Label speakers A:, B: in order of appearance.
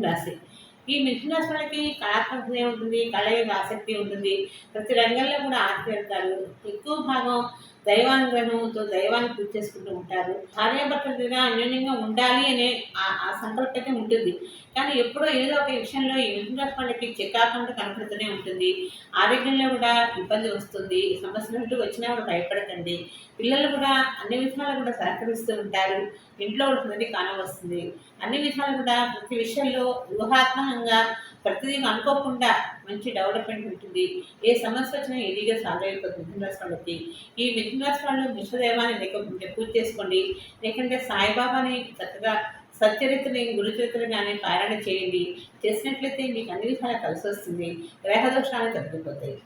A: రాశి. ఈ మిథున రాశి వాళ్ళకి కళాత్మకత ఉంటుంది, కళ మీద ఆసక్తి ఉంటుంది. ప్రతి రంగంలో కూడా ఆరితేరుతారు. ఎక్కువ భాగం దైవానుగ్రహంతో దైవాన్ని పూజ చేసుకుంటూ ఉంటారు. భార్యాభర్తల దగ్గర అన్యోన్యంగా ఉండాలి అనే ఆ సంకల్పం అయితే ఉంటుంది. కానీ ఎప్పుడో ఏదో ఒక విషయంలో ఈ మిథున రాశి వాళ్ళకి చికాకంటూ కనపడుతూనే ఉంటుంది. ఆరోగ్యంలో కూడా ఇబ్బంది వస్తుంది. సమస్యలు వచ్చినా కూడా భయపడకండి. పిల్లలు కూడా అన్ని విషయాలు కూడా సహకరిస్తూ ఉంటారు. ఇంట్లో ఉంటుందని కానవస్తుంది. అన్ని విషయాలు కూడా ప్రతి విషయంలో వ్యూహాత్మకంగా ప్రతిదీ అనుకోకుండా మంచి డెవలప్మెంట్ ఉంటుంది. ఏ సమస్య వచ్చినా ఈజీగా సాల్వ్ అయిపోతుంది మిథున రాశి వాళ్ళకి. ఈ మిథున రాశి వాళ్ళు విశ్వదైవాన్ని లేకపోతే పూజ చేసుకోండి. లేకుంటే సాయిబాబాని చక్కగా సచ్చరిత్రని గురుచరిత్రని కానీ పారాయణ చేయండి. చేసినట్లయితే మీకు అన్ని విషయాలు కలిసి వస్తుంది. గ్రహ దోషాలు తగ్గిపోతాయి.